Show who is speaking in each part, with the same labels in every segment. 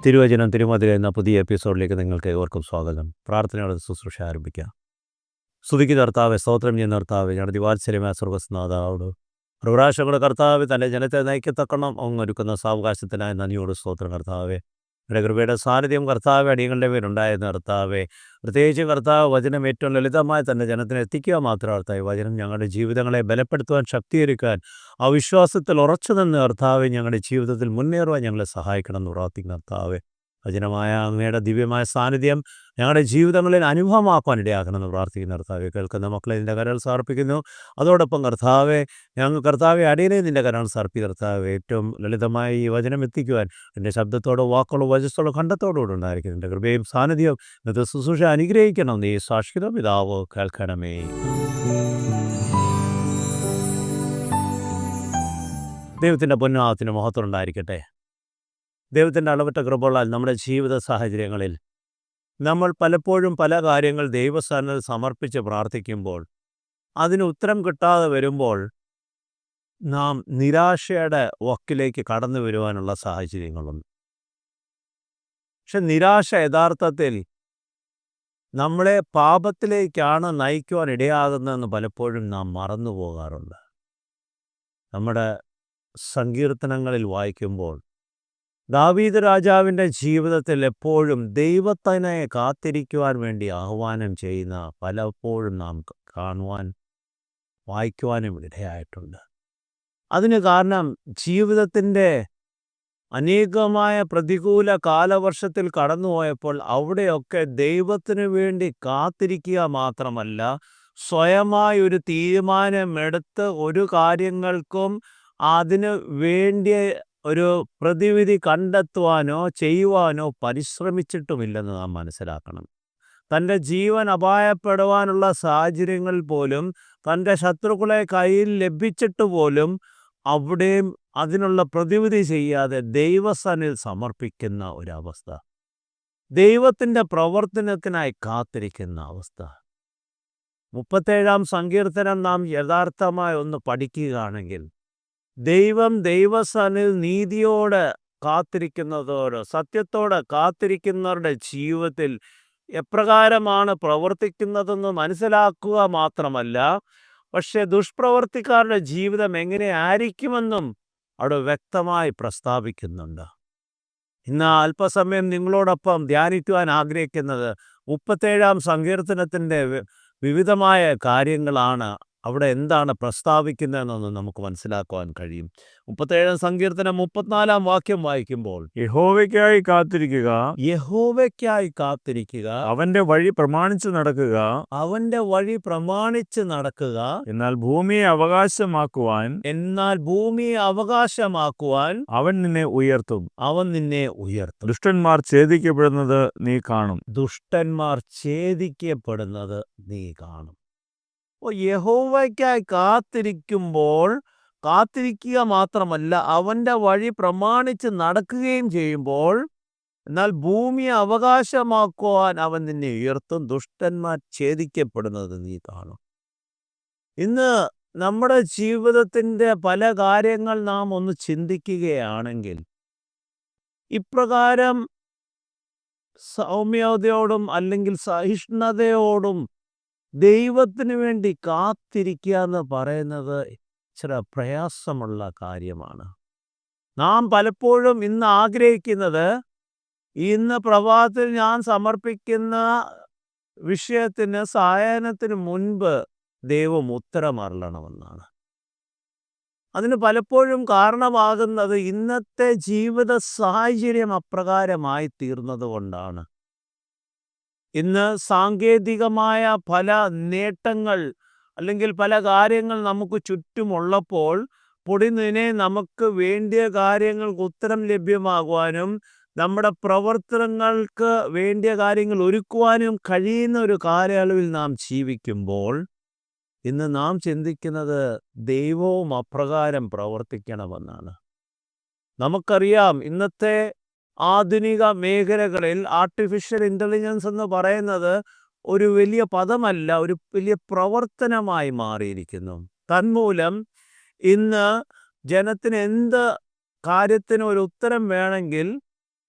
Speaker 1: തിരുവചനം തിരുമധുര എന്ന പുതിയ എപ്പിസോഡിലേക്ക് നിങ്ങൾക്ക് ഏവർക്കും സ്വാഗതം. പ്രാർത്ഥനയോടെ ശുശ്രൂഷ ആരംഭിക്കാം. സ്തുതിക്ക് കർത്താവെ, സ്തോത്രം ചെയ്യുന്ന കർത്താവെ, ഞങ്ങളുടെ ദിവാത്സല്യമായ സ്വർഗസ്നാഥാവോട് പ്രകാശങ്ങളുടെ കർത്താവ് തൻ്റെ ജനത്തെ നയിക്കത്തക്കണം അങ്ങൊരുക്കുന്ന സാവകാശത്തിനായി നന്ദിയോട് സ്തോത്രം കർത്താവെ. എൻ്റെ കൃപയുടെ സാന്നിധ്യം കർത്താവ് അടിയങ്ങളുടെ പേരുണ്ടായിരുന്ന കർത്താവെ, പ്രത്യേകിച്ച് കർത്താവ് വചനം ഏറ്റവും ലളിതമായി തൻ്റെ ജനത്തിന് എത്തിക്കുക മാത്രം കർത്താവ്. വചനം ഞങ്ങളുടെ ജീവിതങ്ങളെ ബലപ്പെടുത്തുവാൻ, ശക്തീകരിക്കാൻ, ആ വിശ്വാസത്തിൽ ഉറച്ചു നിന്ന് കർത്താവ് ഞങ്ങളുടെ ജീവിതത്തിൽ മുന്നേറുവാൻ ഞങ്ങളെ സഹായിക്കണം എന്ന് പ്രാർത്ഥിക്കുന്ന കർത്താവെ. വചനമായ അങ്ങയുടെ ദിവ്യമായ സാന്നിധ്യം ഞങ്ങളുടെ ജീവിതങ്ങളിൽ അനുഭവമാക്കുവാൻ ഇടയാക്കണമെന്ന് പ്രാർത്ഥിക്കുന്ന കർത്താവെ. കേൾക്കുന്ന മക്കളെ നിൻ്റെ കരങ്ങൾ സമർപ്പിക്കുന്നു. അതോടൊപ്പം കർത്താവെ, ഞങ്ങൾ കർത്താവെ അടിയനെ നിൻ്റെ കരങ്ങൾ സമർപ്പിക്കുന്ന കർത്താവെ, ഏറ്റവും ലളിതമായി ഈ വചനം എത്തിക്കുവാൻ എൻ്റെ ശബ്ദത്തോടോ വാക്കുകളോ വചസ്സോടോ കണ്ടത്തോടുകൂടെ ഉണ്ടായിരിക്കും. എൻ്റെ കൃപയും സാന്നിധ്യവും ഇന്നത്തെ ശുശ്രൂഷ അനുഗ്രഹിക്കണം. നീ സാക്ഷിത പിതാവോ കേൾക്കണമേ. ദൈവത്തിൻ്റെ പൊന്നാമത്തിന് മഹത്വം ഉണ്ടായിരിക്കട്ടെ. ദൈവത്തിൻ്റെ അളവറ്റ കൃപകളാൽ നമ്മുടെ ജീവിത സാഹചര്യങ്ങളിൽ നമ്മൾ പലപ്പോഴും പല കാര്യങ്ങൾ ദൈവസ്ഥാനത്തിൽ സമർപ്പിച്ച് പ്രാർത്ഥിക്കുമ്പോൾ അതിന് ഉത്തരം കിട്ടാതെ വരുമ്പോൾ നാം നിരാശയുടെ വക്കിലേക്ക് കടന്നു വരുവാനുള്ള സാഹചര്യങ്ങളുണ്ട്. പക്ഷെ നിരാശ യഥാർത്ഥത്തിൽ നമ്മളെ പാപത്തിലേക്കാണ് നയിക്കുവാൻ ഇടയാകുന്നതെന്ന് പലപ്പോഴും നാം മറന്നു പോകാറുണ്ട്. നമ്മുടെ സങ്കീർത്തനങ്ങളിൽ വായിക്കുമ്പോൾ ദാവീദ് രാജാവിൻ്റെ ജീവിതത്തിൽ എപ്പോഴും ദൈവത്തിനെ കാത്തിരിക്കുവാൻ വേണ്ടി ആഹ്വാനം ചെയ്യുന്ന പലപ്പോഴും നാം കാണുവാൻ വായിക്കുവാനും ഇടയായിട്ടുണ്ട്. അതിന് കാരണം ജീവിതത്തിൻ്റെ അനേകമായ പ്രതികൂല കാലവർഷത്തിൽ കടന്നുപോയപ്പോൾ അവിടെയൊക്കെ ദൈവത്തിനു വേണ്ടി കാത്തിരിക്കുക മാത്രമല്ല, സ്വയമായി ഒരു തീരുമാനമെടുത്ത് ഒരു കാര്യങ്ങൾക്കും അതിന് വേണ്ടിയ ഒരു പ്രതിവിധി കണ്ടെത്തുവാനോ ചെയ്യുവാനോ പരിശ്രമിച്ചിട്ടുമില്ലെന്ന് നാം മനസ്സിലാക്കണം. തൻ്റെ ജീവൻ അപായപ്പെടുവാനുള്ള സാഹചര്യങ്ങളിൽ പോലും തൻ്റെ ശത്രുക്കളെ കയ്യിൽ ലഭിച്ചിട്ട് പോലും അവിടെയും അതിനുള്ള പ്രതിവിധി ചെയ്യാതെ ദൈവസന്നിധിയിൽ സമർപ്പിക്കുന്ന ഒരവസ്ഥ, ദൈവത്തിൻ്റെ പ്രവർത്തനത്തിനായി കാത്തിരിക്കുന്ന അവസ്ഥ. 37-ാം സങ്കീർത്തനം നാം യഥാർത്ഥമായി ഒന്ന് പഠിക്കുകയാണെങ്കിൽ, ദൈവം ദൈവസന്നിധിയിൽ നീതിയോടെ കാത്തിരിക്കുന്നതോട് സത്യത്തോടെ കാത്തിരിക്കുന്നവരുടെ ജീവിതത്തിൽ എപ്രകാരമാണ് പ്രവർത്തിക്കുന്നതെന്ന് മനസ്സിലാക്കുക മാത്രമല്ല, പക്ഷേ ദുഷ്പ്രവർത്തിക്കാരുടെ ജീവിതം എങ്ങനെ ആയിരിക്കുമെന്നും അവിടെ വ്യക്തമായി പ്രസ്താവിക്കുന്നുണ്ട്. ഇന്ന് അല്പസമയം നിങ്ങളോടൊപ്പം ധ്യാനിക്കുവാൻ ആഗ്രഹിക്കുന്നത് 37-ാം സങ്കീർത്തനത്തിൻ്റെ വിവിധമായ കാര്യങ്ങളാണ്. അവിടെ എന്താണ് പ്രസ്താവിക്കുന്നതെന്നൊന്ന് നമുക്ക് മനസ്സിലാക്കുവാൻ കഴിയും. 37-ാം സങ്കീർത്തനം 34-ാം വാക്യം വായിക്കുമ്പോൾ,
Speaker 2: യഹോവയ്ക്കായി കാത്തിരിക്കുക,
Speaker 1: യഹോവയ്ക്കായി കാത്തിരിക്കുക,
Speaker 2: അവന്റെ വഴി പ്രമാണിച്ചു നടക്കുക,
Speaker 1: അവന്റെ വഴി പ്രമാണിച്ച് നടക്കുക,
Speaker 2: എന്നാൽ ഭൂമിയെ അവകാശമാക്കുവാൻ അവൻ നിന്നെ ഉയർത്തും. ദുഷ്ടന്മാർ ഛേദിക്കപ്പെടുന്നത് നീ കാണും.
Speaker 1: യഹോവയ്ക്കായി കാത്തിരിക്കുമ്പോൾ കാത്തിരിക്കുക മാത്രമല്ല, അവൻ്റെ വഴി പ്രമാണിച്ച് നടക്കുകയും ചെയ്യുമ്പോൾ, എന്നാൽ ഭൂമിയെ അവകാശമാക്കുവാൻ അവൻ നിന്നെ ഉയർത്തും. ദുഷ്ടന്മാർ ഛേദിക്കപ്പെടുന്നത് നീ കാണും. ഇന്ന് നമ്മുടെ ജീവിതത്തിൻ്റെ പല കാര്യങ്ങൾ നാം ഒന്ന് ചിന്തിക്കുകയാണെങ്കിൽ, ഇപ്രകാരം സൗമ്യതയോടും അല്ലെങ്കിൽ സഹിഷ്ണുതയോടും ദൈവത്തിന് വേണ്ടി കാത്തിരിക്കുക എന്ന് പറയുന്നത് ഇച്ചിരി പ്രയാസമുള്ള കാര്യമാണ്. നാം പലപ്പോഴും ഇന്ന് ആഗ്രഹിക്കുന്നത്, ഇന്ന് പ്രഭാതത്തിൽ ഞാൻ സമർപ്പിക്കുന്ന വിഷയത്തിന് സായാഹ്നത്തിന് മുൻപ് ദൈവം ഉത്തരമരുളണമെന്നാണ്. അതിന് പലപ്പോഴും കാരണമാകുന്നത് ഇന്നത്തെ ജീവിത സാഹചര്യം അപ്രകാരമായി തീർന്നത് കൊണ്ടാണ്. ഇന്ന് സാങ്കേതികമായ പല നേട്ടങ്ങൾ അല്ലെങ്കിൽ പല കാര്യങ്ങൾ നമുക്ക് ചുറ്റുമുള്ളപ്പോൾ പൊടുന്നതിനെ നമുക്ക് വേണ്ടിയ കാര്യങ്ങൾക്ക് ഉത്തരം ലഭ്യമാകുവാനും നമ്മുടെ പ്രവർത്തനങ്ങൾക്ക് വേണ്ടിയ കാര്യങ്ങൾ ഒരുക്കുവാനും കഴിയുന്ന ഒരു കാലയളവിൽ നാം ജീവിക്കുമ്പോൾ, ഇന്ന് നാം ചിന്തിക്കുന്നത് ദൈവവും അപ്രകാരം പ്രവർത്തിക്കണമെന്നാണ്. നമുക്കറിയാം, ഇന്നത്തെ ആധുനിക മേഖലകളിൽ ആർട്ടിഫിഷ്യൽ ഇൻ്റലിജൻസ് എന്ന് പറയുന്നത് ഒരു വലിയ പദമല്ല, ഒരു വലിയ പ്രവർത്തനമായി മാറിയിരിക്കുന്നു. തന്മൂലം ഇന്ന് ജനത്തിന് എന്ത് കാര്യത്തിന് ഒരു ഉത്തരം വേണമെങ്കിൽ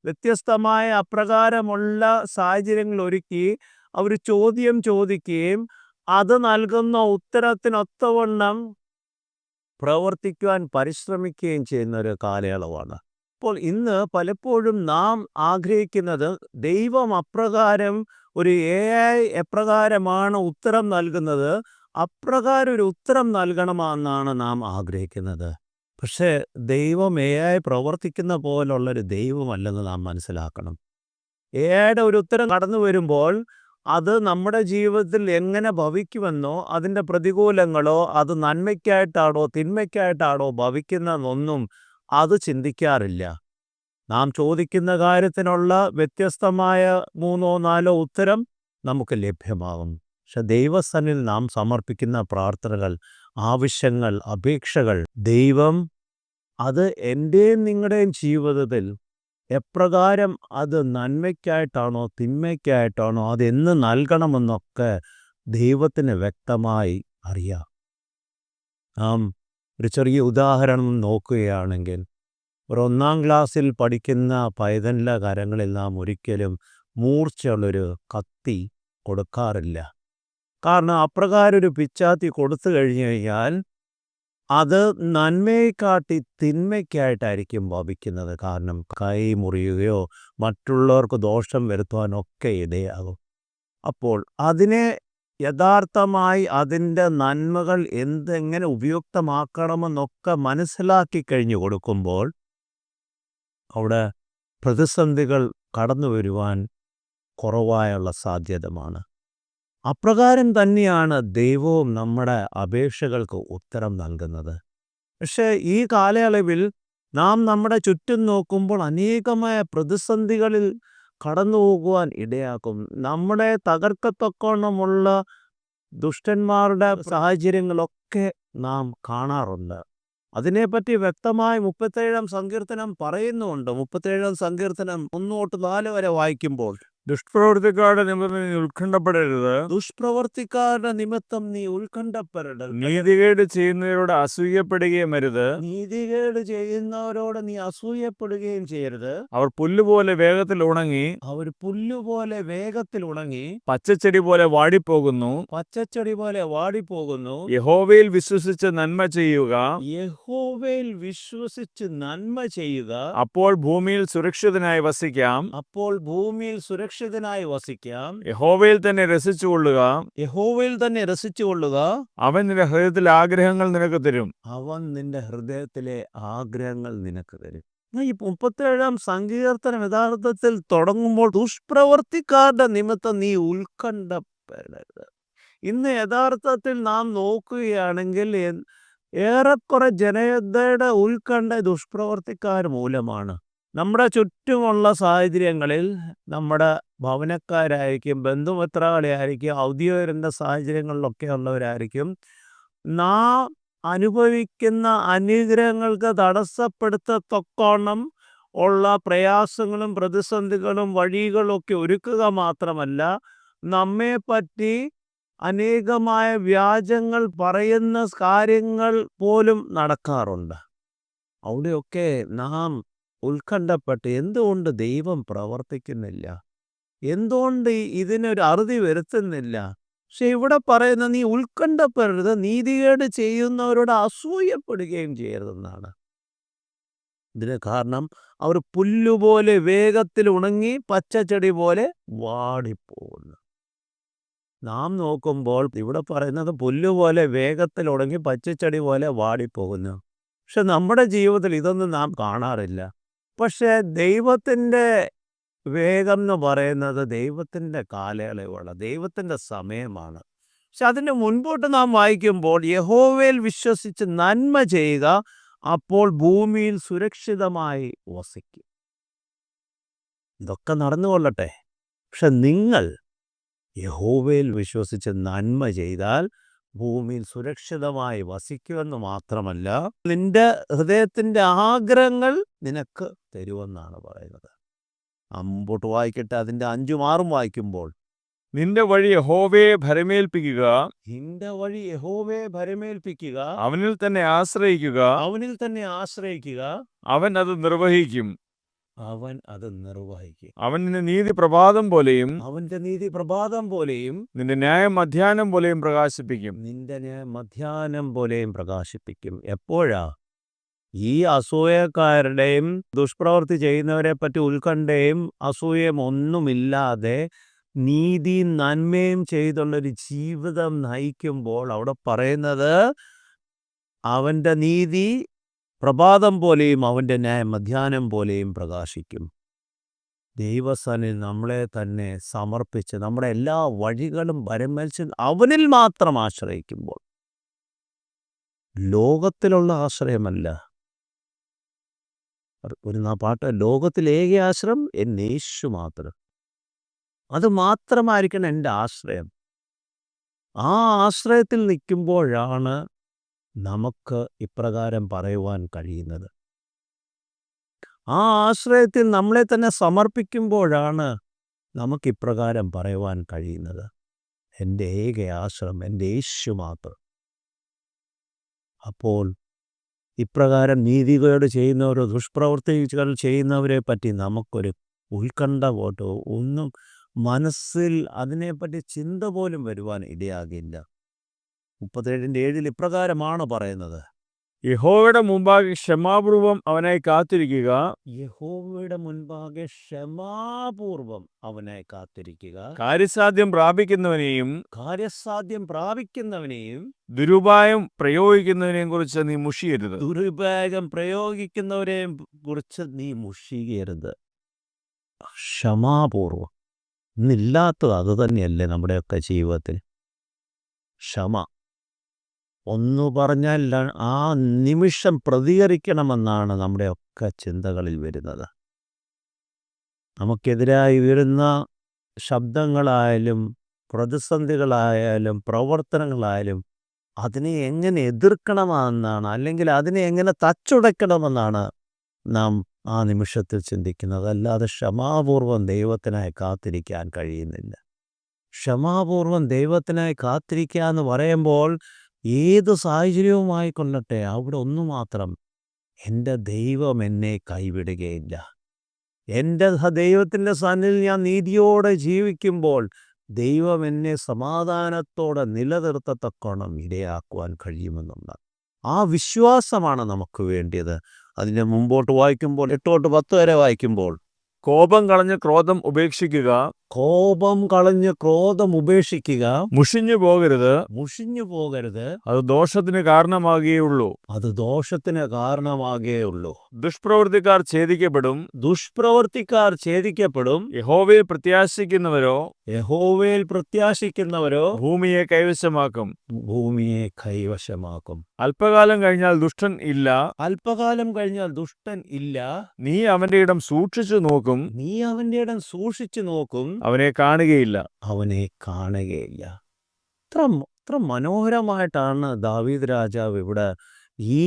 Speaker 1: വ്യത്യസ്തമായ അപ്രകാരമുള്ള സാഹചര്യങ്ങൾ ഒരുക്കി അവർ ചോദ്യം ചോദിക്കുകയും അത് നൽകുന്ന ഉത്തരത്തിനൊത്തവണ്ണം പ്രവർത്തിക്കുവാൻ പരിശ്രമിക്കുകയും ചെയ്യുന്ന ഒരു കാലയളവാണ്. അപ്പോൾ ഇന്ന് പലപ്പോഴും നാം ആഗ്രഹിക്കുന്നത് ദൈവം അപ്രകാരം ഒരു AI എപ്രകാരമാണ് ഉത്തരം നൽകുന്നത് അപ്രകാരം ഒരു ഉത്തരം നൽകണമെന്നാണ് നാം ആഗ്രഹിക്കുന്നത്. പക്ഷേ ദൈവം AI പ്രവർത്തിക്കുന്ന പോലുള്ളൊരു ദൈവമല്ലെന്ന് നാം മനസ്സിലാക്കണം. AI ഒരു ഉത്തരം കടന്നു വരുമ്പോൾ അത് നമ്മുടെ ജീവിതത്തിൽ എങ്ങനെ ഭവിക്കുമെന്നോ അതിൻ്റെ പ്രതികൂലങ്ങളോ അത് നന്മയ്ക്കായിട്ടാണോ തിന്മയ്ക്കായിട്ടാണോ ഭവിക്കുന്നതെന്നൊന്നും അത് ചിന്തിക്കാറില്ല. നാം ചോദിക്കുന്ന കാര്യത്തിനുള്ള വ്യത്യസ്തമായ 3 4 ഉത്തരം നമുക്ക് ലഭ്യമാകും. പക്ഷെ ദൈവസന്നിധിയിൽ നാം സമർപ്പിക്കുന്ന പ്രാർത്ഥനകൾ, ആവശ്യങ്ങൾ, അപേക്ഷകൾ ദൈവം അത് എൻ്റെയും നിങ്ങളുടെയും ജീവിതത്തിൽ എപ്രകാരം അത് നന്മയ്ക്കായിട്ടാണോ തിന്മയ്ക്കായിട്ടാണോ അതെന്ന് നൽകണമെന്നൊക്കെ ദൈവത്തിന് വ്യക്തമായി അറിയാം. നാം ഒരു ചെറിയ ഉദാഹരണം നോക്കുകയാണെങ്കിൽ ഒരു 1-ാം ക്ലാസ്സിൽ പഠിക്കുന്ന പൈതലിൻ്റെ കരങ്ങളിൽ നാം ഒരിക്കലും മൂർച്ചയുള്ളൊരു കത്തി കൊടുക്കാറില്ല. കാരണം അപ്രകാരം ഒരു പിച്ചാത്തി കൊടുത്തു കഴിഞ്ഞു കഴിഞ്ഞാൽ അത് നന്മയെക്കാട്ടി തിന്മയ്ക്കായിട്ടായിരിക്കും ഭവിക്കുന്നത്. കാരണം കൈ മുറിയുകയോ മറ്റുള്ളവർക്ക് ദോഷം വരുത്തുവാനൊക്കെ ഇടയാകും. അപ്പോൾ അതിനെ യഥാർത്ഥമായി അതിൻ്റെ നന്മകൾ എങ്ങനെ ഉപയുക്തമാക്കണമെന്നൊക്കെ മനസ്സിലാക്കി കഴിഞ്ഞു കൊടുക്കുമ്പോൾ അവിടെ പ്രതിസന്ധികൾ കടന്നു വരുവാൻ കുറവായുള്ള സാധ്യതമാണ്. അപ്രകാരം തന്നെയാണ് ദൈവവും നമ്മുടെ അപേക്ഷകൾക്ക് ഉത്തരം നൽകുന്നത്. പക്ഷേ ഈ കാലയളവിൽ നാം നമ്മുടെ ചുറ്റും നോക്കുമ്പോൾ അനേകമായ പ്രതിസന്ധികളിൽ കടന്നു പോകുവാൻ ഇടയാക്കും. നമ്മളെ തകർക്കത്തക്കവണ്ണമുള്ള ദുഷ്ടന്മാരുടെ സാഹചര്യങ്ങളൊക്കെ നാം കാണാറുണ്ട്. അതിനെപ്പറ്റി വ്യക്തമായി 37-ാം സങ്കീർത്തനം പറയുന്നുണ്ട്. 37-ാം സങ്കീർത്തനം 1 തൊട്ട് 4 വരെ വായിക്കുമ്പോൾ
Speaker 2: ദുഷ്പ്രവൃത്തിക്കാരുടെ നിമിത്തം നീ ഉത്കണ്ഠപ്പെടരുത്.
Speaker 1: ദുഷ്പ്രവർത്തിക്കാരുടെ നിമിത്തം നീ ഉത്കണ്ഠപ്പെടരുത്.
Speaker 2: നീതികേട് ചെയ്യുന്നവരോട് അസൂയപ്പെടുകയും അരുത്.
Speaker 1: നീതികേട് ചെയ്യുന്നവരോട് നീ അസൂയപ്പെടുകയും ചെയ്യരുത്.
Speaker 2: അവർ പുല്ലുപോലെ വേഗത്തിൽ ഉണങ്ങി
Speaker 1: അവർ പുല്ലുപോലെ വേഗത്തിൽ ഉണങ്ങി
Speaker 2: പച്ചച്ചെടി പോലെ വാടിപ്പോകുന്നു.
Speaker 1: പച്ചച്ചെടി പോലെ വാടിപ്പോകുന്നു.
Speaker 2: യഹോവയിൽ വിശ്വസിച്ച് നന്മ ചെയ്യുക.
Speaker 1: യഹോവയിൽ വിശ്വസിച്ച് നന്മ ചെയ്യുക.
Speaker 2: അപ്പോൾ ഭൂമിയിൽ സുരക്ഷിതനായി വസിക്കാം.
Speaker 1: അപ്പോൾ ഭൂമിയിൽ സുരക്ഷിതനായി വസിക്കാം.
Speaker 2: യഹോവയിൽ തന്നെ രസിച്ചുകൊള്ളുക.
Speaker 1: യഹോവയിൽ തന്നെ രസിച്ചുകൊള്ളുക.
Speaker 2: അവൻ നിന്റെ ഹൃദയത്തിലെ ആഗ്രഹങ്ങൾ നിനക്ക് തരും.
Speaker 1: അവൻ നിന്റെ ഹൃദയത്തിലെ ആഗ്രഹങ്ങൾ നിനക്ക് തരും. ഈ 37-ാം സങ്കീർത്തനം യഥാർത്ഥത്തിൽ തുടങ്ങുമ്പോൾ ദുഷ്പ്രവർത്തിക്കാരുടെ നിമിത്തം നീ ഉത്കണ്ഠപ്പെടരുത്. ഇന്ന് യഥാർത്ഥത്തിൽ നാം നോക്കുകയാണെങ്കിൽ ഏറെക്കുറെ ജനതയുടെ ഉത്കണ്ഠ ദുഷ്പ്രവർത്തിക്കാർ മൂലമാണ്. നമ്മുടെ ചുറ്റുമുള്ള സാഹചര്യങ്ങളിൽ നമ്മുടെ ഭവനക്കാരായിരിക്കും, ബന്ധുമിത്രാളിയായിരിക്കും, ഔദ്യോഗിക സാഹചര്യങ്ങളിലൊക്കെ ഉള്ളവരായിരിക്കും. നാം അനുഭവിക്കുന്ന അനുഗ്രഹങ്ങൾക്ക് തടസ്സപ്പെടുത്തത്തക്കോണം ഉള്ള പ്രയാസങ്ങളും പ്രതിസന്ധികളും വഴികളൊക്കെ ഒരുക്കുക മാത്രമല്ല നമ്മെപ്പറ്റി അനേകമായ വ്യാജങ്ങൾ പറയുന്ന കാര്യങ്ങൾ പോലും നടക്കാറുണ്ട്. അവിടെയൊക്കെ നാം ഉത്കണ്ഠപ്പെട്ട് എന്തുകൊണ്ട് ദൈവം പ്രവർത്തിക്കുന്നില്ല, എന്തുകൊണ്ട് ഇതിനൊരു അറുതി വരുത്തുന്നില്ല. പക്ഷെ ഇവിടെ പറയുന്ന നീ ഉത്കണ്ഠപ്പെടരുത്, നീതികേട് ചെയ്യുന്നവരോട് അസൂയപ്പെടുകയും ചെയ്യരുതെന്നാണ്. ഇതിന് കാരണം അവർ പുല്ലുപോലെ വേഗത്തിൽ ഉണങ്ങി പച്ചച്ചെടി പോലെ വാടിപ്പോകുന്നു. നാം നോക്കുമ്പോൾ ഇവിടെ പറയുന്നത് പുല്ലുപോലെ വേഗത്തിൽ ഉണങ്ങി പച്ചച്ചെടി പോലെ വാടിപ്പോകുന്നു. പക്ഷെ നമ്മുടെ ജീവിതത്തിൽ ഇതൊന്നും നാം കാണാറില്ല. പക്ഷേ ദൈവത്തിൻ്റെ വേഗം എന്ന് പറയുന്നത് ദൈവത്തിൻ്റെ കാലയളവാണ്, ദൈവത്തിൻ്റെ സമയമാണ്. പക്ഷെ അതിന് മുൻപോട്ട് നാം വായിക്കുമ്പോൾ യഹോവയിൽ വിശ്വസിച്ച് നന്മ ചെയ്യുക, അപ്പോൾ ഭൂമിയിൽ സുരക്ഷിതമായി വസിക്കും. ഇതൊക്കെ നടന്നുകൊള്ളട്ടെ. പക്ഷെ നിങ്ങൾ യഹോവയിൽ വിശ്വസിച്ച് നന്മ ചെയ്താൽ ഭൂമിയിൽ സുരക്ഷിതമായി വസിക്കുമെന്ന് മാത്രമല്ല നിന്റെ ഹൃദയത്തിൻ്റെ ആഗ്രഹങ്ങൾ നിനക്ക് തരുമെന്നാണ് പറയുന്നത്. മുമ്പോട്ട് വായിക്കട്ടെ. അതിൻ്റെ 5ഉം 6ഉം വായിക്കുമ്പോൾ
Speaker 2: നിന്റെ വഴി യഹോവയെ ഭരമേൽപ്പിക്കുക.
Speaker 1: നിന്റെ വഴി യഹോവയെ ഭരമേൽപ്പിക്കുക.
Speaker 2: അവനിൽ തന്നെ ആശ്രയിക്കുക.
Speaker 1: അവനിൽ തന്നെ ആശ്രയിക്കുക.
Speaker 2: അവൻ അത് നിർവഹിക്കും.
Speaker 1: അവൻ അത് നിർവഹിക്കും.
Speaker 2: അവൻ നിന്റെ നീതി പ്രഭാതം പോലെയും
Speaker 1: അവന്റെ നീതി പ്രഭാതം പോലെയും
Speaker 2: നിന്റെ ന്യായം മധ്യാഹ്നം പോലെയും പ്രകാശിപ്പിക്കും.
Speaker 1: നിന്റെ മധ്യാഹ്നം പോലെയും പ്രകാശിപ്പിക്കും. എപ്പോഴാ? ഈ അസൂയക്കാരുടെയും ദുഷ്പ്രവൃത്തി ചെയ്യുന്നവരെ പറ്റി ഉത്കണ്ഠയും അസൂയയും ഒന്നുമില്ലാതെ നീതിയും നന്മയും ചെയ്തുള്ളൊരു ജീവിതം നയിക്കുമ്പോൾ അവിടെ പറയുന്നത് അവൻ്റെ നീതി പ്രഭാതം പോലെയും അവൻ്റെ ന്യായം മധ്യാഹ്നം പോലെയും പ്രകാശിക്കും. ദൈവസന്നിധിയിൽ നമ്മളെ തന്നെ സമർപ്പിച്ച് നമ്മുടെ എല്ലാ വഴികളും പരമേൽച്ച് അവനിൽ മാത്രം ആശ്രയിക്കുമ്പോൾ, ലോകത്തിലുള്ള ആശ്രയമല്ല. ഒരു പാട്ട്, ലോകത്തിലേക ആശ്രയം എൻ്റെ യേശു മാത്രം. അത് മാത്രമായിരിക്കണം എൻ്റെ ആശ്രയം. ആ ആശ്രയത്തിൽ നിൽക്കുമ്പോഴാണ് നമുക്ക് ഇപ്രകാരം പറയുവാൻ കഴിയുന്നത്. ആ ആശ്രയത്തിൽ നമ്മളെ തന്നെ സമർപ്പിക്കുമ്പോഴാണ് നമുക്ക് ഇപ്രകാരം പറയുവാൻ കഴിയുന്നത്, എൻ്റെ ഏക ആശ്രയം എൻ്റെ യേശു മാത്രം. അപ്പോൾ ഇപ്രകാരം നീതികേട് ചെയ്യുന്നവരോ ദുഷ്പ്രവൃത്തികൾ ചെയ്യുന്നവരെ പറ്റി നമുക്കൊരു ഉത്കണ്ഠ പോട്ടോ ഒന്നും മനസ്സിൽ അതിനെപ്പറ്റി ചിന്ത പോലും വരുവാൻ ഇടയാകില്ല. 37:7 ഇപ്രകാരമാണ് പറയുന്നത്,
Speaker 2: യഹോവയുടെ മുമ്പാകെ ക്ഷമാപൂർവം അവനായി കാത്തിരിക്കുക.
Speaker 1: യഹോവയുടെ മുൻപാകെ ക്ഷമാപൂർവം അവനായി കാത്തിരിക്കുക.
Speaker 2: കാര്യസാധ്യം പ്രാപിക്കുന്നവനെയും
Speaker 1: കാര്യസാധ്യം പ്രാപിക്കുന്നവനെയും
Speaker 2: ദുരുപായം പ്രയോഗിക്കുന്നവനെയും കുറിച്ച് നീ മുഷിയരുത്.
Speaker 1: ദുരുപയോഗം പ്രയോഗിക്കുന്നവരെയും കുറിച്ച് നീ മുഷിയരുത്. ക്ഷമാപൂർവം. ഇന്നില്ലാത്തത് അത് തന്നെയല്ലേ നമ്മുടെയൊക്കെ ജീവിതത്തിൽ? ക്ഷമ. ഒന്നു പറഞ്ഞാൽ ആ നിമിഷം പ്രതികരിക്കണമെന്നാണ് നമ്മുടെയൊക്കെ ചിന്തകളിൽ വരുന്നത്. നമുക്കെതിരായി വരുന്ന ശബ്ദങ്ങളായാലും പ്രതിസന്ധികളായാലും പ്രവർത്തനങ്ങളായാലും അതിനെ എങ്ങനെ എതിർക്കണമെന്നാണ്, അല്ലെങ്കിൽ അതിനെ എങ്ങനെ തച്ചുടയ്ക്കണമെന്നാണ് നാം ആ നിമിഷത്തിൽ ചിന്തിക്കുന്നത്. അല്ലാതെ ക്ഷമാപൂർവം ദൈവത്തിനായി കാത്തിരിക്കാൻ കഴിയുന്നില്ല. ക്ഷമാപൂർവം ദൈവത്തിനായി കാത്തിരിക്കുക എന്ന് പറയുമ്പോൾ ഏത് സാഹചര്യവുമായി കൊള്ളട്ടെ, അവിടെ ഒന്നു മാത്രം, എൻ്റെ ദൈവം എന്നെ കൈവിടുകയില്ല. എൻ്റെ ദൈവത്തിൻ്റെ സന്നിധിയിൽ ഞാൻ നീതിയോടെ ജീവിക്കുമ്പോൾ ദൈവം എന്നെ സമാധാനത്തോടെ നിലനിർത്തത്തക്കോണം ഇടയാക്കുവാൻ കഴിയുമെന്നുള്ള ആ വിശ്വാസമാണ് നമുക്ക് വേണ്ടിയത്. അതിൻ്റെ മുമ്പോട്ട് വായിക്കുമ്പോൾ 8-10 വരെ വായിക്കുമ്പോൾ,
Speaker 2: കോപം കളഞ്ഞ് ക്രോധം ഉപേക്ഷിക്കുക.
Speaker 1: കോപം കളഞ്ഞ് ക്രോധം ഉപേക്ഷിക്കുക.
Speaker 2: മുഷിഞ്ഞു പോകരുത്.
Speaker 1: മുഷിഞ്ഞു പോകരുത്.
Speaker 2: അത് ദോഷത്തിന് കാരണമാകുകയുള്ളൂ.
Speaker 1: അത് ദോഷത്തിന് കാരണമാകുകയുള്ളൂ.
Speaker 2: ദുഷ്പ്രവൃത്തിക്കാർ ഛേദിക്കപ്പെടും.
Speaker 1: ദുഷ്പ്രവർത്തിക്കാർ ഛേദിക്കപ്പെടും.
Speaker 2: യഹോവയിൽ പ്രത്യാശിക്കുന്നവരോ
Speaker 1: യഹോവയിൽ പ്രത്യാശിക്കുന്നവരോ
Speaker 2: ഭൂമിയെ കൈവശമാക്കും.
Speaker 1: ഭൂമിയെ കൈവശമാക്കും.
Speaker 2: അല്പകാലം കഴിഞ്ഞാൽ ദുഷ്ടൻ ഇല്ല.
Speaker 1: അല്പകാലം കഴിഞ്ഞാൽ ദുഷ്ടൻ ഇല്ല.
Speaker 2: നീ അവന്റെ ഇടം സൂക്ഷിച്ചു നോക്കും.
Speaker 1: നീ അവന്റെ ഇടം സൂക്ഷിച്ചു നോക്കും.
Speaker 2: അവനെ കാണുകയില്ല.
Speaker 1: അവനെ കാണുകയില്ല. ഇത്ര മനോഹരമായിട്ടാണ് ദാവീദ് രാജാവ് ഇവിടെ ഈ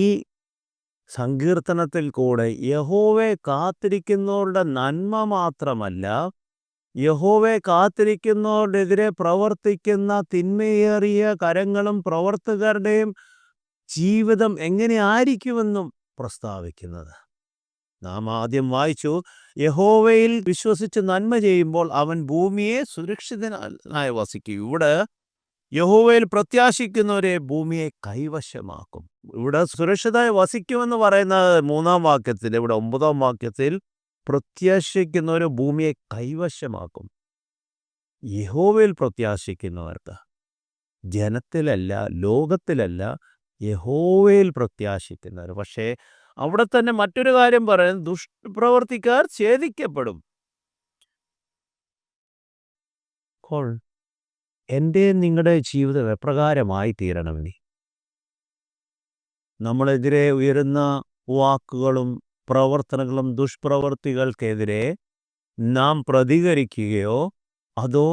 Speaker 1: സങ്കീർത്തനത്തിൽ കൂടെ യഹോവയെ കാത്തിരിക്കുന്നവരുടെ നന്മ മാത്രമല്ല, യഹോവയെ കാത്തിരിക്കുന്നവരുടെതിരെ പ്രവർത്തിക്കുന്ന തിന്മയേറിയ കരങ്ങളും പ്രവർത്തകരുടെയും ജീവിതം എങ്ങനെ ആയിരിക്കുമെന്നും പ്രസ്താവിക്കുന്നത്. നാം ആദ്യം വായിച്ചു, യഹോവയിൽ വിശ്വസിച്ച് നന്മ ചെയ്യുമ്പോൾ അവൻ ഭൂമിയെ സുരക്ഷിതനായി വസിക്കും. ഇവിടെ യഹോവയിൽ പ്രത്യാശിക്കുന്നവരെ ഭൂമിയെ കൈവശമാക്കും. ഇവിടെ സുരക്ഷിതമായി വസിക്കുമെന്ന് പറയുന്നത് 3-ാം വാക്യത്തിൽ, ഇവിടെ 9-ാം വാക്യത്തിൽ പ്രത്യാശിക്കുന്നവരെ ഭൂമിയെ കൈവശമാക്കും. യഹോവയിൽ പ്രത്യാശിക്കുന്നവർക്ക്, ജനത്തിലല്ല, ലോകത്തിലല്ല, യഹോവയിൽ പ്രത്യാശിക്കുന്നവർ. പക്ഷേ അവിടെ തന്നെ മറ്റൊരു കാര്യം പറയുന്നത്, ദുഷ്പ്രവർത്തിക്കാർ ഛേദിക്കപ്പെടും. അപ്പോൾ എൻ്റെ നിങ്ങളുടെ ജീവിതം എപ്രകാരമായി തീരണമെന്ന്, നമ്മളെതിരെ ഉയരുന്ന വാക്കുകളും പ്രവർത്തനങ്ങളും ദുഷ്പ്രവർത്തികൾക്കെതിരെ നാം പ്രതികരിക്കുകയോ അതോ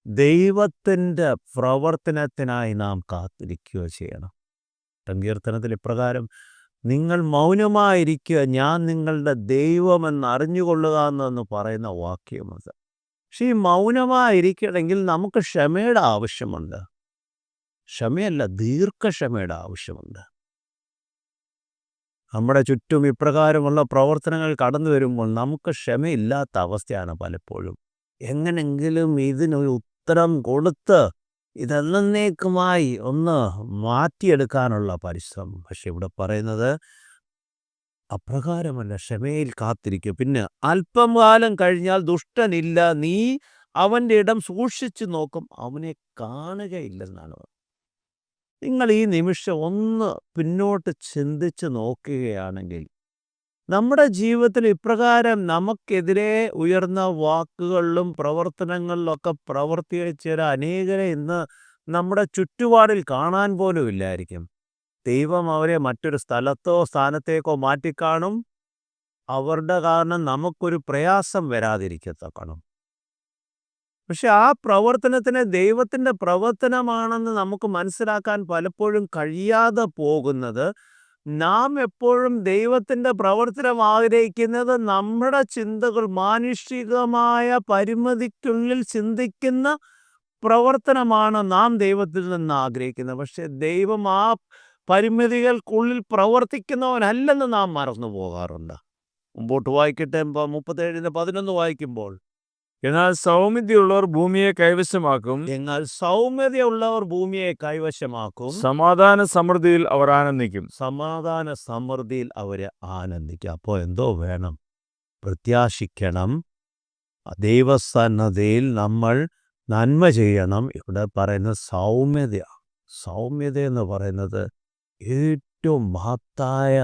Speaker 1: ദൈവത്തിൻ്റെ പ്രവർത്തനത്തിനായി നാം കാത്തിരിക്കുകയോ ചെയ്യണം. സങ്കീർത്തനത്തിൽ ഇപ്രകാരം, നിങ്ങൾ മൗനമായിരിക്കുക, ഞാൻ നിങ്ങളുടെ ദൈവമെന്ന് അറിഞ്ഞുകൊള്ളുക എന്ന് പറയുന്ന വാക്യമത്. പക്ഷേ ഈ മൗനമായിരിക്കണമെങ്കിൽ നമുക്ക് ക്ഷമയുടെ ആവശ്യമുണ്ട്. ക്ഷമയല്ല, ദീർഘക്ഷമയുടെ ആവശ്യമുണ്ട്. നമ്മുടെ ചുറ്റും ഇപ്രകാരമുള്ള പ്രവർത്തനങ്ങൾ കടന്നു വരുമ്പോൾ നമുക്ക് ക്ഷമയില്ലാത്ത അവസ്ഥയാണ് പലപ്പോഴും. എങ്ങനെങ്കിലും ഇതിനൊരു ഉത്തരം കൊടുത്ത് ഇതെന്നേക്കുമായി ഒന്ന് മാറ്റിയെടുക്കാനുള്ള പരിശ്രമം. പക്ഷെ ഇവിടെ പറയുന്നത് അപ്രകാരമല്ല, ക്ഷമയിൽ കാത്തിരിക്കുക. പിന്നെ അല്പം കാലം കഴിഞ്ഞാൽ ദുഷ്ടനില്ല, നീ അവൻ്റെ ഇടം സൂക്ഷിച്ചു നോക്കും, അവനെ കാണുകയില്ലെന്നാണ്. നിങ്ങൾ ഈ നിമിഷം ഒന്ന് പിന്നോട്ട് ചിന്തിച്ച് നോക്കുകയാണെങ്കിൽ നമ്മുടെ ജീവിതത്തിൽ ഇപ്രകാരം നമുക്കെതിരെ ഉയർന്ന വാക്കുകളിലും പ്രവർത്തനങ്ങളിലൊക്കെ പ്രവർത്തിച്ച അനേകരെ ഇന്ന് നമ്മുടെ ചുറ്റുപാടിൽ കാണാൻ പോലും ഇല്ലായിരിക്കും. ദൈവം അവരെ മറ്റൊരു സ്ഥലത്തോ സ്ഥാനത്തേക്കോ മാറ്റിക്കാണും. അവരുടെ കാരണം നമുക്കൊരു പ്രയാസം വരാതിരിക്കത്തക്കണം. പക്ഷെ ആ പ്രവർത്തനത്തിന് ദൈവത്തിൻ്റെ പ്രവർത്തനമാണെന്ന് നമുക്ക് മനസ്സിലാക്കാൻ പലപ്പോഴും കഴിയാതെ പോകുന്നത്, നാം എപ്പോഴും ദൈവത്തിൻ്റെ പ്രവർത്തനം ആഗ്രഹിക്കുന്നത് നമ്മുടെ ചിന്തകൾ മാനുഷികമായ പരിമിതിക്കുള്ളിൽ ചിന്തിക്കുന്ന പ്രവർത്തനമാണ് നാം ദൈവത്തിൽ നിന്ന് ആഗ്രഹിക്കുന്നത്. പക്ഷെ ദൈവം ആ പരിമിതികൾക്കുള്ളിൽ പ്രവർത്തിക്കുന്നവനല്ലെന്ന് നാം മറന്നു പോകാറുണ്ട്. മുമ്പോട്ട് വായിക്കട്ടെ, 37:11 വായിക്കുമ്പോൾ,
Speaker 2: എന്നാൽ സൗമ്യതയുള്ളവർ ഭൂമിയെ കൈവശമാക്കും,
Speaker 1: എന്നാൽ സൗമ്യതയുള്ളവർ ഭൂമിയെ കൈവശമാക്കും,
Speaker 2: സമാധാന സമൃദ്ധിയിൽ അവർ ആനന്ദിക്കും.
Speaker 1: സമാധാന സമൃദ്ധിയിൽ അവരെ ആനന്ദിക്കും. അപ്പോൾ എന്തോ വേണം? പ്രത്യാശിക്കണം, ദൈവസന്നദ്ധയിൽ നമ്മൾ നന്മ ചെയ്യണം. ഇവിടെ പറയുന്നത് സൗമ്യതയാണ്. സൗമ്യത എന്ന് പറയുന്നത് ഏറ്റവും മഹത്തായ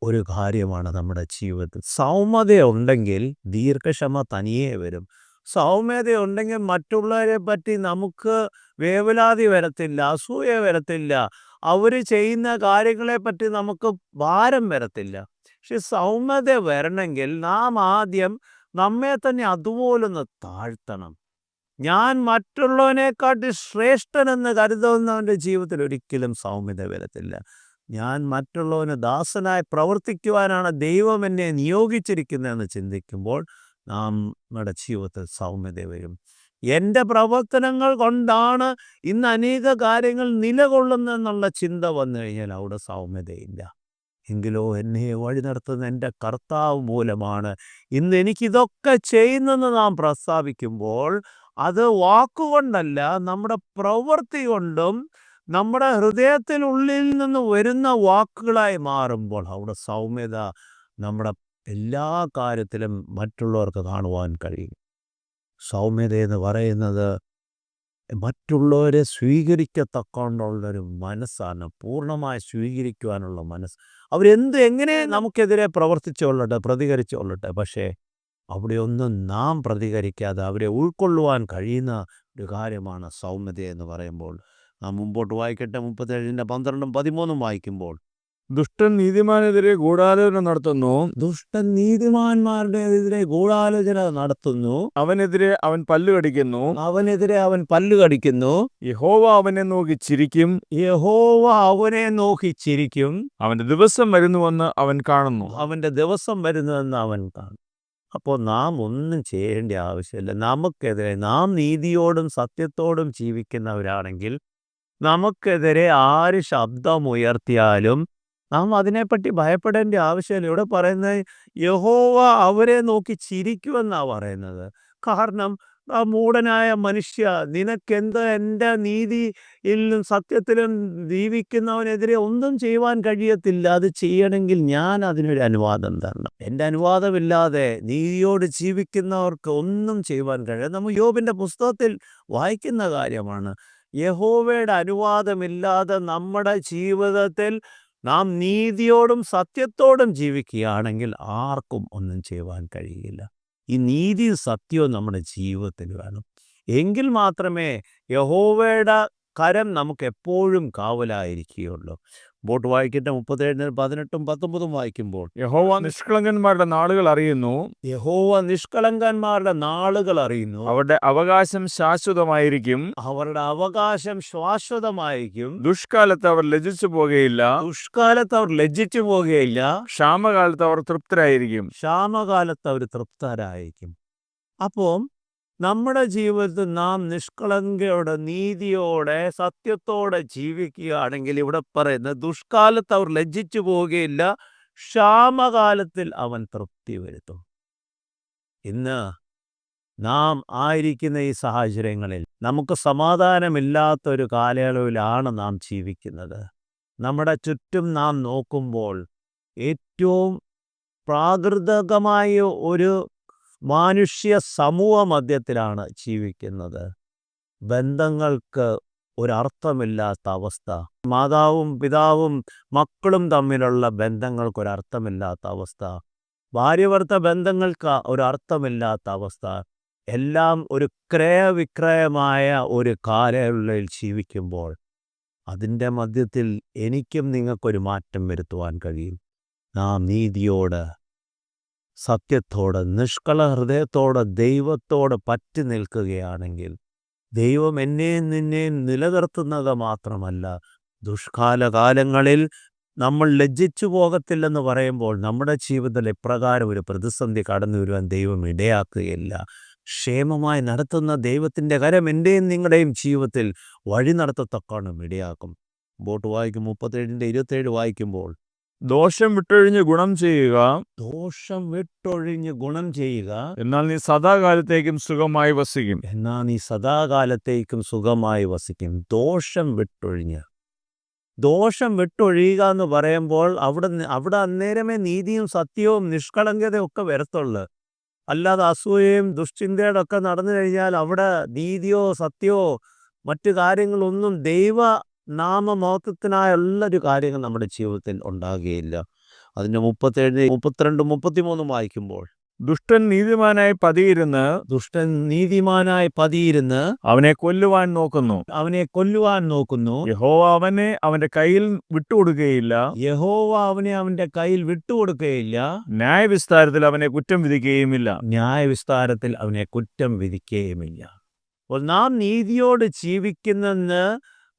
Speaker 1: ഒരു കാര്യമാണ് നമ്മുടെ ജീവിതത്തിൽ. സൗമ്യതയുണ്ടെങ്കിൽ ദീർഘക്ഷമ തനിയെ വരും. സൗമ്യതയുണ്ടെങ്കിൽ മറ്റുള്ളവരെ പറ്റി നമുക്ക് വേവലാതി വരത്തില്ല, അസൂയ വരത്തില്ല, അവർ ചെയ്യുന്ന കാര്യങ്ങളെപ്പറ്റി നമുക്ക് ഭാരം വരത്തില്ല. പക്ഷെ സൗമ്യത വരണമെങ്കിൽ നാം ആദ്യം നമ്മെ തന്നെ അതുപോലൊന്ന് താഴ്ത്തണം. ഞാൻ മറ്റുള്ളവനെക്കാട്ടി ശ്രേഷ്ഠനെന്ന് കരുതുന്നവൻ്റെ ജീവിതത്തിൽ ഒരിക്കലും സൗമ്യത വരത്തില്ല. ഞാൻ മറ്റുള്ളവന് ദാസനായി പ്രവർത്തിക്കുവാനാണ് ദൈവം എന്നെ നിയോഗിച്ചിരിക്കുന്നതെന്ന് ചിന്തിക്കുമ്പോൾ നമ്മുടെ ജീവിതത്തിൽ സൗമ്യത വരും. എൻ്റെ പ്രവർത്തനങ്ങൾ കൊണ്ടാണ് ഇന്ന് അനേക കാര്യങ്ങൾ നിലകൊള്ളുന്നതെന്നുള്ള ചിന്ത വന്നു കഴിഞ്ഞാൽ അവിടെ സൗമ്യതയില്ല. എങ്കിലോ എന്നെ വഴി നടത്തുന്ന എൻ്റെ കർത്താവ് മൂലമാണ് ഇന്ന് എനിക്കിതൊക്കെ ചെയ്യുന്നതെന്ന് നാം പ്രസ്താവിക്കുമ്പോൾ അത് വാക്കുകൊണ്ടല്ല, നമ്മുടെ പ്രവൃത്തി കൊണ്ടും നമ്മുടെ ഹൃദയത്തിനുള്ളിൽ നിന്ന് വരുന്ന വാക്കുകളായി മാറുമ്പോൾ അവിടെ സൗമ്യത നമ്മുടെ എല്ലാ കാര്യത്തിലും മറ്റുള്ളവർക്ക് കാണുവാൻ കഴിയും. സൗമ്യത എന്ന് പറയുന്നത് മറ്റുള്ളവരെ സ്വീകരിക്കത്തക്കൊണ്ടുള്ളൊരു മനസ്സാണ്, പൂർണ്ണമായി സ്വീകരിക്കുവാനുള്ള മനസ്സ്. എങ്ങനെ നമുക്കെതിരെ പ്രവർത്തിച്ചുകൊള്ളട്ടെ, പ്രതികരിച്ചുകൊള്ളട്ടെ, പക്ഷേ അവിടെയൊന്നും നാം പ്രതികരിക്കാതെ അവരെ ഉൾക്കൊള്ളുവാൻ കഴിയുന്ന ഒരു കാര്യമാണ് സൗമ്യത എന്ന് പറയുമ്പോൾ. നാം മുമ്പോട്ട് വായിക്കട്ടെ, 37:12-13 വായിക്കുമ്പോൾ,
Speaker 2: ദുഷ്ടൻ നീതിമാനെതിരെ ഗൂഢാലോചന നടത്തുന്നു,
Speaker 1: ദുഷ്ടൻ നീതിമാന്മാരുടെ എതിരെ ഗൂഢാലോചന നടത്തുന്നു,
Speaker 2: അവനെതിരെ അവൻ പല്ലുകടിക്കുന്നു,
Speaker 1: അവനെതിരെ അവൻ പല്ലുകടിക്കുന്നു,
Speaker 2: യഹോവ അവനെ നോക്കി ചിരിക്കും,
Speaker 1: യഹോവ അവനെ നോക്കി ചിരിക്കും,
Speaker 2: അവന്റെ ദിവസം വരുന്നുവെന്ന് അവൻ കാണുന്നു.
Speaker 1: അവൻ്റെ ദിവസം വരുന്നുവെന്ന് അവൻ കാണും. അപ്പോൾ നാം ഒന്നും ചെയ്യേണ്ട ആവശ്യമില്ല. നമുക്കെതിരെ നാം നീതിയോടും സത്യത്തോടും ജീവിക്കുന്നവരാണെങ്കിൽ നമുക്കെതിരെ ആര് ശബ്ദമുയർത്തിയാലും നാം അതിനെപ്പറ്റി ഭയപ്പെടേണ്ട ആവശ്യമില്ല. ഇവിടെ പറയുന്നത് യഹോവ അവരെ നോക്കി ചിരിക്കുമെന്നാണ് പറയുന്നത്. കാരണം ആ മൂഢനായ മനുഷ്യ, നിനക്കെന്ത് എൻ്റെ നീതിയിലും സത്യത്തിലും ജീവിക്കുന്നവനെതിരെ ഒന്നും ചെയ്യുവാൻ കഴിയത്തില്ല. അത് ചെയ്യണമെങ്കിൽ ഞാൻ അതിനൊരു അനുവാദം തരണം. എൻ്റെ അനുവാദമില്ലാതെ നീതിയോട് ജീവിക്കുന്നവർക്ക് ഒന്നും ചെയ്യുവാൻ കഴിയും. നമ്മൾ യോബിൻ്റെ പുസ്തകത്തിൽ വായിക്കുന്ന കാര്യമാണ്. യഹോവയുടെ അനുവാദമില്ലാതെ നമ്മുടെ ജീവിതത്തിൽ നാം നീതിയോടും സത്യത്തോടും ജീവിക്കുകയാണെങ്കിൽ ആർക്കും ഒന്നും ചെയ്യുവാൻ കഴിയില്ല. ഈ നീതിയും സത്യവും നമ്മുടെ ജീവിതത്തിൽ വേണം. എങ്കിൽ മാത്രമേ യഹോവയുടെ കരം നമുക്ക് എപ്പോഴും കാവലായിരിക്കുകയുള്ളൂ. ബോട്ട് വായിക്കട്ടെ, 37:18-19 വായിക്കുമ്പോൾ,
Speaker 2: യഹോവ നിഷ്കളങ്കന്മാരുടെ നാളുകൾ അറിയുന്നു,
Speaker 1: യഹോവ നിഷ്കളങ്കന്മാരുടെ നാളുകൾ അറിയുന്നു,
Speaker 2: അവരുടെ അവകാശം ശാശ്വതമായിരിക്കും,
Speaker 1: അവരുടെ അവകാശം ശാശ്വതമായിരിക്കും,
Speaker 2: ദുഷ്കാലത്ത് അവർ ലജ്ജിച്ചു പോകുകയില്ല,
Speaker 1: ദുഷ്കാലത്ത് അവർ ലജ്ജിച്ചു പോകുകയില്ല,
Speaker 2: ക്ഷാമകാലത്ത് അവർ തൃപ്തരായിരിക്കും.
Speaker 1: ക്ഷാമകാലത്ത് അവർ തൃപ്തരായിരിക്കും. അപ്പോൾ നമ്മുടെ ജീവിതത്തിൽ നാം നിഷ്കളങ്കയോടെ, നീതിയോടെ, സത്യത്തോടെ ജീവിക്കുകയാണെങ്കിൽ ഇവിടെ പറയുന്നത് ദുഷ്കാലത്ത് അവർ ലജ്ജിച്ചു പോവുകയില്ല, ക്ഷാമകാലത്തിൽ അവൻ തൃപ്തി വരുത്തും. ഇന്ന് നാം ആയിരിക്കുന്ന ഈ സാഹചര്യങ്ങളിൽ നമുക്ക് സമാധാനമില്ലാത്തൊരു കാലയളവിലാണ് നാം ജീവിക്കുന്നത്. നമ്മുടെ ചുറ്റും നാം നോക്കുമ്പോൾ ഏറ്റവും പ്രാകൃതികമായ ഒരു മാനുഷ്യ സമൂഹ മധ്യത്തിലാണ് ജീവിക്കുന്നത്. ബന്ധങ്ങൾക്ക് ഒരർത്ഥമില്ലാത്ത അവസ്ഥ, മാതാവും പിതാവും മക്കളും തമ്മിലുള്ള ബന്ധങ്ങൾക്കൊരർത്ഥമില്ലാത്ത അവസ്ഥ, ഭാര്യഭർത്ത ബന്ധങ്ങൾക്ക് ഒരർത്ഥമില്ലാത്ത അവസ്ഥ, എല്ലാം ഒരു ക്രയവിക്രയമായ ഒരു കാലയളവിൽ ജീവിക്കുമ്പോൾ അതിൻ്റെ മധ്യത്തിൽ എനിക്കും നിങ്ങൾക്കൊരു മാറ്റം വരുത്തുവാൻ കഴിയും. നാം നീതിയോട്, സത്യത്തോട്, നിഷ്കള ഹൃദയത്തോടെ ദൈവത്തോട് പറ്റി നിൽക്കുകയാണെങ്കിൽ ദൈവം എന്നെയും നിന്നെയും നിലനിർത്തുന്നത് മാത്രമല്ല, ദുഷ്കാലകാലങ്ങളിൽ നമ്മൾ ലജ്ജിച്ചു പോകത്തില്ലെന്ന് പറയുമ്പോൾ നമ്മുടെ ജീവിതത്തിൽ ഇപ്രകാരം ഒരു പ്രതിസന്ധി കടന്നു വരുവാൻ ദൈവം ഇടയാക്കുകയില്ല. ക്ഷേമമായി നടത്തുന്ന ദൈവത്തിൻ്റെ കരം എൻ്റെയും നിങ്ങളുടെയും ജീവിതത്തിൽ വഴി നടത്തത്തക്കവണ്ണം ഇടയാക്കും. മുമ്പോട്ട് വായിക്കും 37:27 വായിക്കുമ്പോൾ,
Speaker 2: ദോഷം വിട്ടൊഴിഞ്ഞ് ഗുണം ചെയ്യുക,
Speaker 1: ദോഷം വിട്ടൊഴിഞ്ഞ് ഗുണം ചെയ്യുക,
Speaker 2: എന്നാൽ നീ സദാകാലത്തേക്കും സുഖമായി വസിക്കും.
Speaker 1: എന്നാൽ നീ സദാകാലത്തേക്കും സുഖമായി വസിക്കും. ദോഷം വിട്ടൊഴിയുക എന്ന് പറയുമ്പോൾ അവിടെ അന്നേരമേ നീതിയും സത്യവും നിഷ്കളങ്കതയും ഒക്കെ വരത്തുള്ളു. അല്ലാതെ അസൂയയും ദുശ്ചിന്തയുടെ ഒക്കെ നടന്നു കഴിഞ്ഞാൽ അവിടെ നീതിയോ സത്യമോ മറ്റു കാര്യങ്ങളൊന്നും ദൈവ നാമമഹത്വത്തിനായുള്ളൊരു കാര്യങ്ങൾ നമ്മുടെ ജീവിതത്തിൽ ഉണ്ടാകുകയില്ല. അതിൻ്റെ 37, 32, 33 വായിക്കുമ്പോൾ,
Speaker 2: ദുഷ്ടൻ നീതിമാനായി പതിയിരുന്ന്
Speaker 1: അവനെ കൊല്ലുവാൻ നോക്കുന്നു.
Speaker 2: യഹോവ അവനെ അവന്റെ കയ്യിൽ വിട്ടുകൊടുക്കുകയില്ല.
Speaker 1: അവന്റെ കയ്യിൽ വിട്ടുകൊടുക്കുകയില്ല.
Speaker 2: ന്യായവിസ്താരത്തിൽ അവനെ കുറ്റം വിധിക്കുകയുമില്ല.
Speaker 1: അപ്പോൾ നാം നീതിയോട് ജീവിക്കുന്നെന്ന്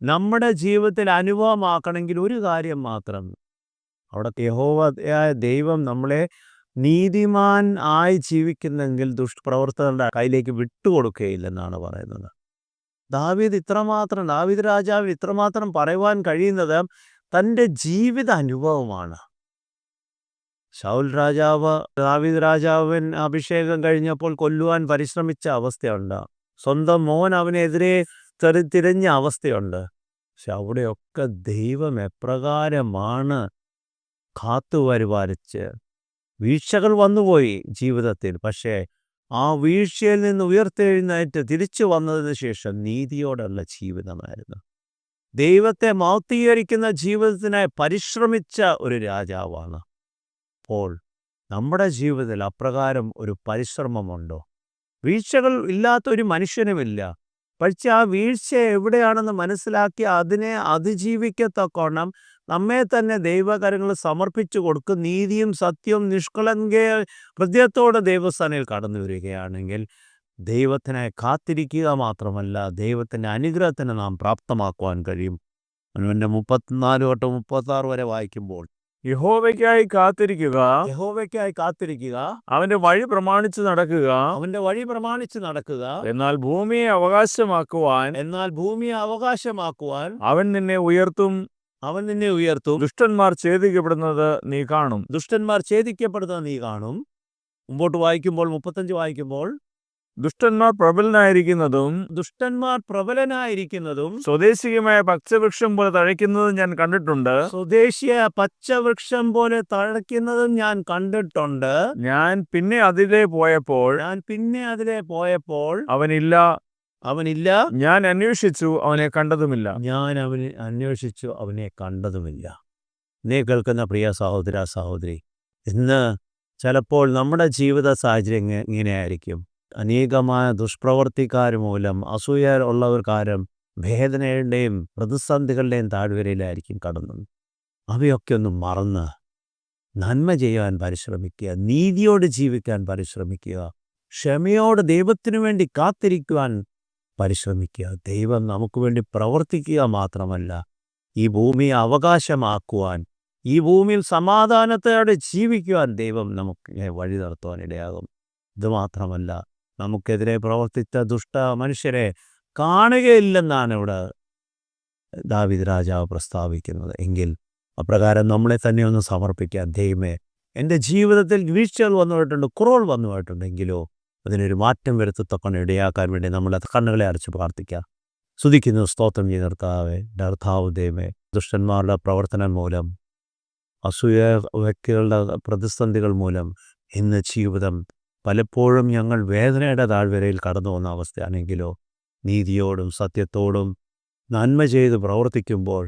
Speaker 1: നമ്മുടെ ജീവിതത്തിൽ അനുഭവമാക്കണമെങ്കിൽ ഒരു കാര്യം മാത്രം, അവിടെ യഹോവയായ ദൈവം നമ്മളെ നീതിമാൻ ആയി ജീവിക്കുന്നെങ്കിൽ ദുഷ്പ്രവർത്തകരുടെ കയ്യിലേക്ക് വിട്ടുകൊടുക്കുകയില്ലെന്നാണ് പറയുന്നത്. ദാവീദ് രാജാവ് ഇത്രമാത്രം പറയുവാൻ കഴിയുന്നത് തൻ്റെ ജീവിത അനുഭവമാണ്. ശൗൽ രാജാവ് ദാവീദ് രാജാവിൻ അഭിഷേകം കഴിഞ്ഞപ്പോൾ കൊല്ലുവാൻ പരിശ്രമിച്ച അവസ്ഥയുണ്ട്. സ്വന്തം മോൻ അവനെതിരെ തിരഞ്ഞ അവസ്ഥയുണ്ട്. പക്ഷെ അവിടെയൊക്കെ ദൈവം എപ്രകാരമാണ് കാത്തുപരിപാലിച്ച്, വീഴ്ചകൾ വന്നുപോയി ജീവിതത്തിൽ, പക്ഷേ ആ വീഴ്ചയിൽ നിന്ന് ഉയർത്തെഴുന്നേറ്റ് തിരിച്ചു വന്നതിന് ശേഷം നീതിയോടുള്ള ജീവിതമായിരുന്നു. ദൈവത്തെ മഹത്വീകരിക്കുന്ന ജീവിതത്തിനായി പരിശ്രമിച്ച ഒരു രാജാവാണ്. അപ്പോൾ നമ്മുടെ ജീവിതത്തിൽ അപ്രകാരം ഒരു പരിശ്രമമുണ്ടോ? വീഴ്ചകൾ ഇല്ലാത്ത ഒരു മനുഷ്യനുമില്ല. പക്ഷെ ആ വീഴ്ച എവിടെയാണെന്ന് മനസ്സിലാക്കി അതിനെ അതിജീവിക്കത്തക്കോണം നമ്മെ തന്നെ ദൈവകരങ്ങൾ സമർപ്പിച്ചു കൊടുക്കും. നീതിയും സത്യവും നിഷ്കളങ്ക ഹൃദയത്തോടെ ദൈവസ്ഥാനയിൽ കടന്നു വരികയാണെങ്കിൽ ദൈവത്തിനായി കാത്തിരിക്കുക മാത്രമല്ല, ദൈവത്തിൻ്റെ അനുഗ്രഹത്തിന് നാം പ്രാപ്തമാക്കുവാൻ കഴിയും. 34 തൊട്ട് 36 വരെ വായിക്കുമ്പോൾ,
Speaker 2: യഹോവയ്ക്കായി കാത്തിരിക്കുക, അവന്റെ വഴി പ്രമാണിച്ച് നടക്കുക, എന്നാൽ ഭൂമിയെ അവകാശമാക്കുവാൻ അവൻ നിന്നെ ഉയർത്തും. ദുഷ്ടന്മാർ ഛേദിക്കപ്പെടുന്നത് നീ കാണും.
Speaker 1: മുമ്പോട്ട് വായിക്കുമ്പോൾ 35 വായിക്കുമ്പോൾ,
Speaker 2: ദുഷ്ടന്മാർ പ്രബലനായിരിക്കുന്നതും സ്വദേശികമായ പച്ചവൃക്ഷം പോലെ തഴയ്ക്കുന്നതും ഞാൻ കണ്ടിട്ടുണ്ട്. ഞാൻ പിന്നെ അതിലെ പോയപ്പോൾ അവനില്ല. ഞാൻ അന്വേഷിച്ചു, അവനെ കണ്ടതുമില്ല.
Speaker 1: നീ കേൾക്കുന്ന പ്രിയ സഹോദര സഹോദരി, ഇന്ന് ചിലപ്പോൾ നമ്മുടെ ജീവിത സാഹചര്യം ഇങ്ങനെയായിരിക്കും. അനേകമായ ദുഷ്പ്രവർത്തിക്കാർ മൂലം, അസൂയ ഉള്ളവർക്കാരും വേദനയുടെയും പ്രതിസന്ധികളുടെയും താഴ്വരയിലായിരിക്കും കടന്നത്. അവയൊക്കെ ഒന്ന് മറന്ന് നന്മ ചെയ്യാൻ പരിശ്രമിക്കുക, നീതിയോട് ജീവിക്കാൻ പരിശ്രമിക്കുക, ക്ഷമയോട് ദൈവത്തിനു വേണ്ടി കാത്തിരിക്കുവാൻ പരിശ്രമിക്കുക. ദൈവം നമുക്ക് വേണ്ടി പ്രവർത്തിക്കുക മാത്രമല്ല, ഈ ഭൂമിയെ അവകാശമാക്കുവാൻ, ഈ ഭൂമിയിൽ സമാധാനത്തോടെ ജീവിക്കുവാൻ ദൈവം നമുക്ക് വഴി നടത്തുവാൻ ഇടയാകും. ഇതുമാത്രമല്ല, നമുക്കെതിരെ പ്രവർത്തിച്ച ദുഷ്ട മനുഷ്യരെ കാണുകയില്ലെന്നാണ് ഇവിടെ ദാവീദ് രാജാവ് പ്രസ്താവിക്കുന്നത്. എങ്കിൽ അപ്രകാരം നമ്മളെ തന്നെ ഒന്ന് സമർപ്പിക്കാൻ, ദൈവമേ എൻ്റെ ജീവിതത്തിൽ വീഴ്ചകൾ വന്നുപോയിട്ടുണ്ട്, കുറവുകൾ വന്നുപോയിട്ടുണ്ടെങ്കിലോ അതിനൊരു മാറ്റം വരുത്തത്തക്കൊണ്ട് ഇടയാക്കാൻ വേണ്ടി നമ്മളെ കണ്ണുകളെ അടച്ച് പ്രാർത്ഥിക്കാം. സ്തുതിക്കുന്നു, സ്തോത്രം ചെയ്യുന്ന കർത്താവ് ദൈവമേ, ദുഷ്ടന്മാരുടെ പ്രവർത്തനം മൂലം, അസൂയ വ്യക്തികളുടെ പ്രതിസന്ധികൾ മൂലം ഇന്ന് ജീവിതം പലപ്പോഴും ഞങ്ങൾ വേദനയുടെ താഴ്വരയിൽ കടന്നു വന്ന അവസ്ഥയാണെങ്കിലോ നീതിയോടും സത്യത്തോടും നന്മ ചെയ്ത് പ്രവർത്തിക്കുമ്പോൾ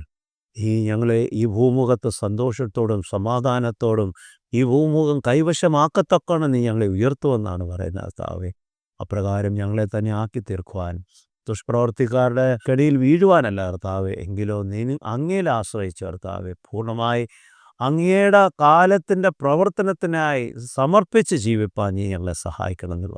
Speaker 1: ഞങ്ങളെ ഈ ഭൂമുഖത്ത് സന്തോഷത്തോടും സമാധാനത്തോടും ഈ ഭൂമുഖം കൈവശമാക്കത്തക്കണം നീ ഞങ്ങളെ ഉയർത്തുമെന്നാണ് പറയുന്നത് കർത്താവേ. അപ്രകാരം ഞങ്ങളെ തന്നെ ആക്കി തീർക്കുവാൻ, ദുഷ്പ്രവർത്തിക്കാരുടെ കടിയിൽ വീഴുവാനല്ല കർത്താവേ, എങ്കിലോ നീ അങ്ങയിൽ ആശ്രയിച്ച് കർത്താവേ പൂർണ്ണമായി അങ്ങയുടെ കാലത്തിൻ്റെ പ്രവർത്തനത്തിനായി സമർപ്പിച്ച് ജീവിപ്പാൻ നീ ഞങ്ങളെ സഹായിക്കണമെന്ന്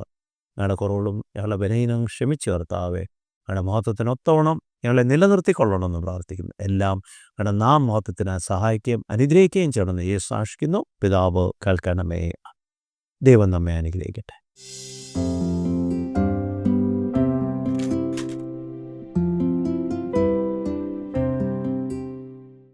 Speaker 1: ഞങ്ങളുടെ കുറവുകളും ഞങ്ങളുടെ ബലഹീനം ക്ഷമിച്ച് കർത്താവേ, ഞങ്ങളുടെ മഹത്വത്തിനൊത്തവണ്ണം ഞങ്ങളെ നിലനിർത്തിക്കൊള്ളണമെന്ന് പ്രാർത്ഥിക്കുന്നു. എല്ലാം ഞങ്ങളുടെ നാം മഹത്വത്തിനായി സഹായിക്കുകയും അനുഗ്രഹിക്കുകയും ചെയ്യണമെന്ന് യേശു സാക്ഷിക്കുന്നു. പിതാവ് കേൾക്കണമേ. ദൈവം നമ്മെ അനുഗ്രഹിക്കട്ടെ.